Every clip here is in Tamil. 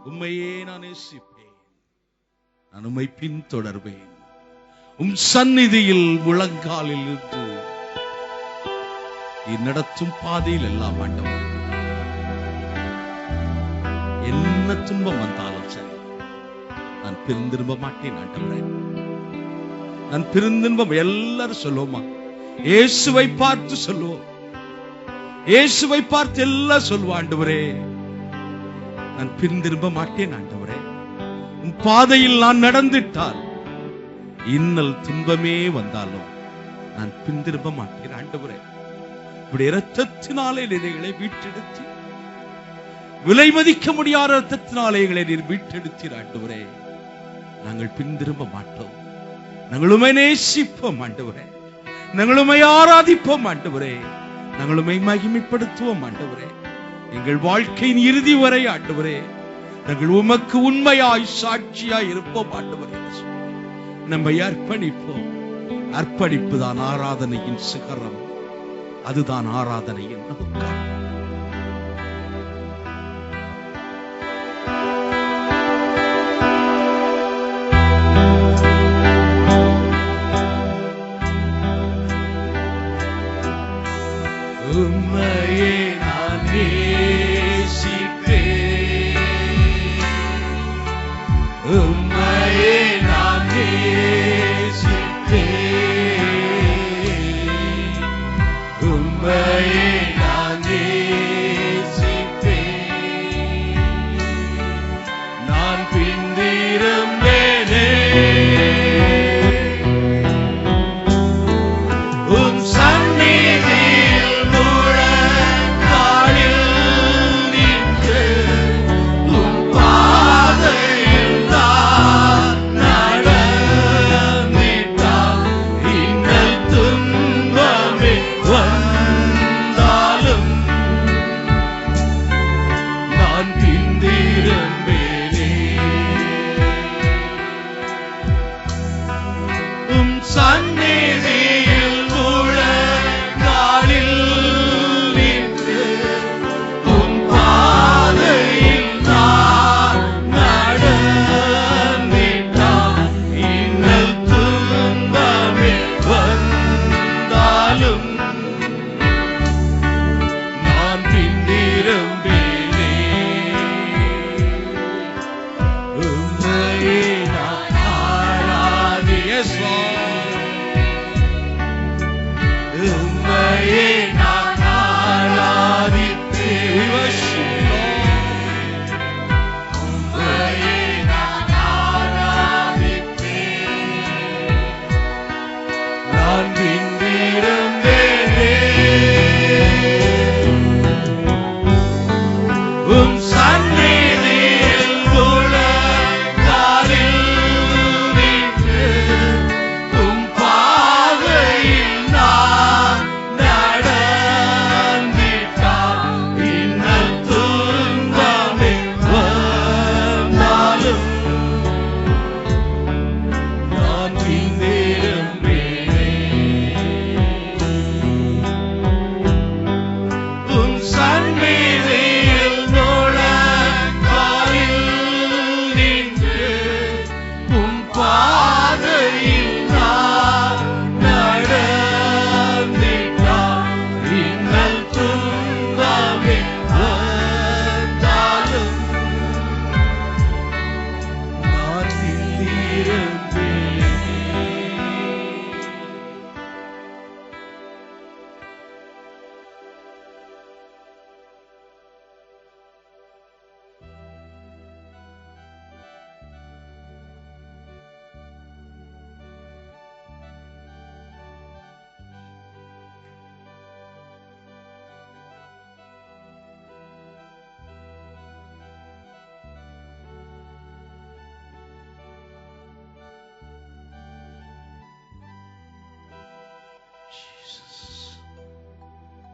உம்மையே நான் நேசிப்பேன், நான் உம்மை பின்தொடர்வேன். உம் சந்நிதியில் முழங்காலில் இருந்து நடத்தும் பாதையில் எல்லாம் ஆண்டவர், என்ன துன்பம் வந்தாலும் சரி நான் பிரிந்திரும்ப மாட்டேன் ஆண்டவரே. நான் பிரிந்திரும்ப, எல்லாரும் சொல்லுவோமா, இயேசுவை பார்த்து சொல்லுவோம், இயேசுவை பார்த்து எல்லாம் சொல்லுவோம், ஆண்டவரே நான் பிரிந்திரும்ப மாட்டேன் ஆண்டவரே. உன் பாதையில் நான் நடந்துட்டால் இன்னல் துன்பமே வந்தாலும் நான் பின்திரும்ப மாட்டேன் ஆண்டவரே. இப்படி இரத்தத்தினாலே எங்களை மீட்டெடுத்து, விலை மதிக்க முடியாத இரத்தத்தினாலே எங்களை நீர் மீட்டெடுத்தீர் ஆண்டவரே. நாங்கள் பின்திரும்ப மாட்டோம், நாங்கள் உம்மை நேசிப்போம் ஆண்டவரே, நாங்கள் உம்மை ஆராதிப்போம் ஆண்டவரே, நாங்கள் உம்மை மகிமைப்படுத்துவோம் ஆண்டவரே. எங்கள் வாழ்க்கையின் இறுதி வரை ஆண்டவரே நாங்கள் உமக்கு உண்மையாய் சாட்சியாய் இருப்போம் ஆண்டவரே. நம்மை அர்ப்பணிப்போம். அர்ப்பணிப்பு தான் ஆராதனையின் சிகரம், அதுதான் ஆராதனையின் நோக்கம். உம்மையே நான் நேசிப்பேன், உம்மையே நான் நேசிப்பேன், உம்மையே நான் நேசிப்பேன். நான் பின்திரும்பேனே உம் சந்நிதியில் முழங்காலில் நின்று, உம் பாதையில் நான் நடந்திட்டால் இன்னல் துன்பமே வந்தாலும் நான் பின்திரும்பேனே. உம் சந்நிதியில் முழங்காலில் நின்று, உம் பாதையில் நான் நடந்திட்டால் இன்னல் துன்பமே வந்தாலும் நான் பின்திரும்பேனே. உம்மையே நான் உம்மையே நான் ஆராதிப்பேன். உம்மையே நான் ஆராதிப்பேன். நான் பின்திரும்பேனே உம் சந்நிதியில் முழங்காலில் நின்று, உம் பாதையில் நான் நடந்திட்டால் இன்னல் துன்பமே வந்தாலும் நான் பின்திரும்பேனே. உம் சந்நிதியில் முழங்காலில் நின்று, உம் பாதையில் நான் நடந்திட்டால் இன்னல் துன்பமே வந்தாலும் நான் பின்திரும்பேனே.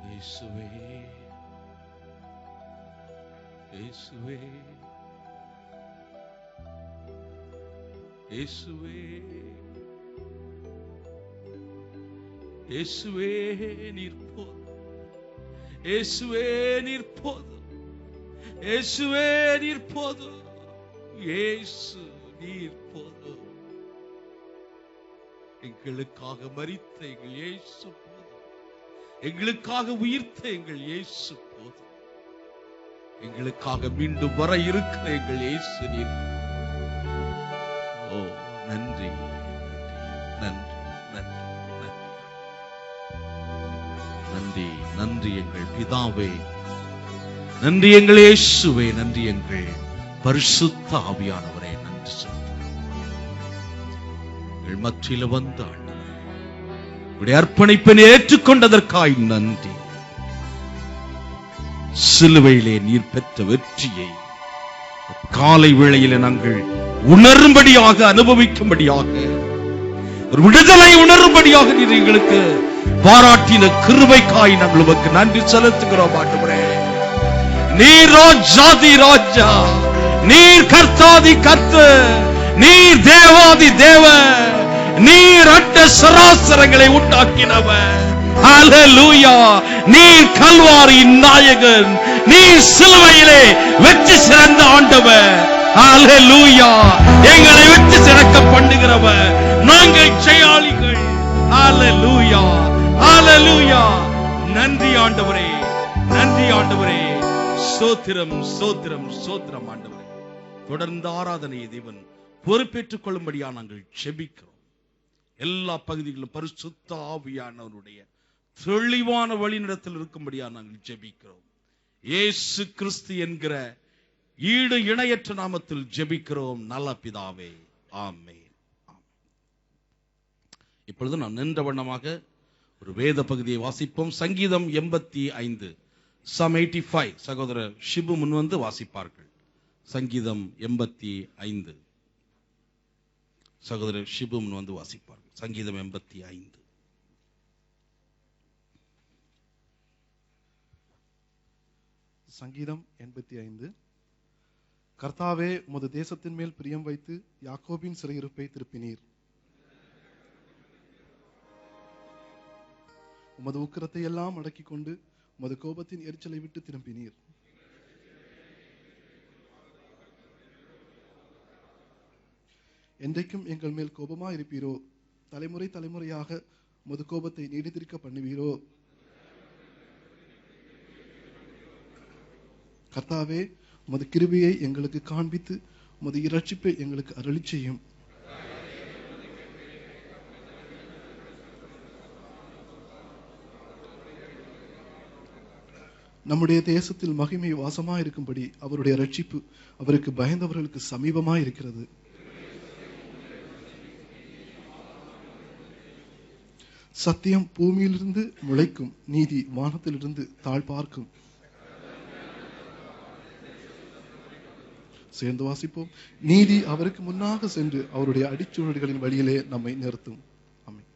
இயேசுவே, இயேசுவே, இயேசுவே, இயேசுவே நீர் போதும், இயேசுவே நீர் போதும், இயேசுவே நீர் போதும். இயேசு நீர் போதும். எங்களுக்காக மரித்த எங்கள் இயேசு போதும். எங்களுக்காக உயிர்த்த எங்கள் இயேசு போதும். எங்களுக்காக மீண்டும் வர இருக்கிற எங்கள் இயேசு நீர். ஓ நன்றி, நன்றி, நன்றி, நன்றி, நன்றி, நன்றி எங்கள் பிதாவே, நன்றி எங்கள் இயேசுவே, நன்றி எங்கள் பரிசுத்த ஆவியானவரே, நன்றி எங்கள் மத்தியில வந்த ஆண்டவரே, அர்ப்பணிப்பை ஏற்றுக்கொண்டதற்காய் நன்றி. சிலுவையிலே நீர் பெற்ற வெற்றியை காலை வேளையிலே நாங்கள் உணரும்படியாக, அனுபவிக்கும்படியாக, ஒரு விடுதலை உணரும்படியாக நீர் எங்களுக்கு பாராட்டின கிருபைக்காய் நாங்கள் உமக்கு நன்றி செலுத்துகிறோம் ஆண்டவரே. நீர் ராஜாதி ராஜா, நீர் கர்த்தாதி கர்த்தர், நீர் தேவாதி தேவ, நீர் அண்ட சராசரங்களை உண்டாக்கினவர். ஹல்லேலூயா. நீர் கல்வாரியின் நாயகன், நீர் சிலுவையிலே வெற்றி சிறந்த ஆண்டவர். ஹல்லேலூயா. எங்களை வெற்றி சிறக்க பண்ணுகிறவர், நாங்கள் ஜெயாளிகள். ஹல்லேலூயா, ஹல்லேலூயா. நன்றி ஆண்டவரே, நன்றி ஆண்டவரே. ஸ்தோத்திரம், ஸ்தோத்திரம், ஸ்தோத்திரம் ஆண்டவரே. தொடர்ந்து ஆராதனையை தேவன் பொறுப்பேற்றுக் கொள்ளும்படியா நாங்கள் ஜெபிக்கிறோம். எல்லா பகுதிகளிலும் பரிசுத்த ஆவியானவருடைய தெளிவான வழிநடத்தல் இருக்கும்படியா நாங்கள் ஜெபிக்கிறோம். இயேசு கிறிஸ்து என்கிற ஈடு இணையற்ற நாமத்தில் ஜெபிக்கிறோம் நல்ல பிதாவே, ஆமென். இப்பொழுது நாம் நின்ற வண்ணமாக ஒரு வேத பகுதியை வாசிப்போம். சங்கீதம் 85, Psalm 85. சகோதரர் ஷிபு முன் வந்து வாசிப்பார்கள். சங்கீதம் 85, சகோதரர் ஷிபு முன் வந்து வாசிப்பார்கள். சங்கீதம் 85. சங்கீதம் 85. கர்த்தாவே, உமது தேசத்தின் மேல் பிரியம் வைத்து யாக்கோபின் சிறையிருப்பை திருப்பினீர். உமது உக்கிரத்தை எல்லாம் அடக்கிக் கொண்டு உமது கோபத்தின் எரிச்சலை விட்டு திரும்பினீர். என்றைக்கும் எங்கள் மேல் கோபமா இருப்பீரோ? தலைமுறை தலைமுறையாக உமது கோபத்தை நீடித்திருக்க பண்ணுவீரோ? கர்த்தாவே, உமது கிருபையை எங்களுக்கு காண்பித்து உமது இரட்சிப்பை எங்களுக்கு அருளி செய்யும். நம்முடைய தேசத்தில் மகிமை வாசமாயிருக்கும்படி அவருடைய இரட்சிப்பு அவருக்கு பயந்தவர்களுக்கு சமீபமாயிருக்கிறது. சத்தியம் பூமியிலிருந்து முளைக்கும், நீதி வானத்திலிருந்து தாழ் பார்க்கும். சேர்ந்து வாசிப்போம். நீதி அவருக்கு முன்னாக சென்று அவருடைய அடிச்சுவடுகளின் வழியிலே நம்மை நிறுத்தும். ஆமென்.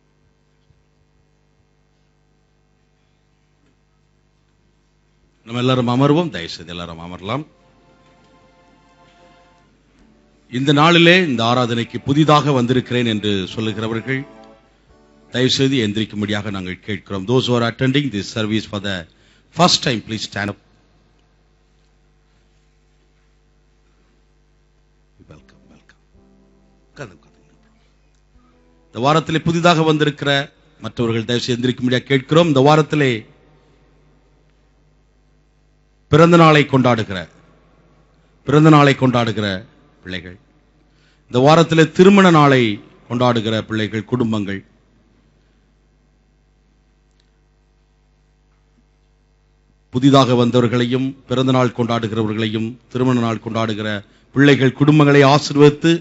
நம்ம எல்லாரும் அமர்வோம். தயவுசெய்து எல்லாரும் அமரலாம். இந்த நாளிலே இந்த ஆராதனைக்கு புதிதாக வந்திருக்கிறேன் என்று சொல்லுகிறவர்கள் தயவுசெய்து எந்திரிக்கும்படியாக நாங்கள் கேட்கிறோம். Those who are attending this service for the first time, please stand up. Welcome, welcome. இந்த வாரத்திலே புதிதாக வந்திருக்கிற மற்றவர்கள் தயவுசெய்து எந்திரிக்கும்படியாக கேட்கிறோம். இந்த வாரத்திலே பிறந்த நாளை கொண்டாடுகிற பிள்ளைகள், இந்த வாரத்திலே திருமண நாளை கொண்டாடுகிற பிள்ளைகள், குடும்பங்கள், புதிதாக வந்தவர்களையும் பிறந்த நாள் கொண்டாடுகிறவர்களையும் திருமண நாள் கொண்டாடுகிற பிள்ளைகள், குடும்பங்களை ஆசீர்வதித்து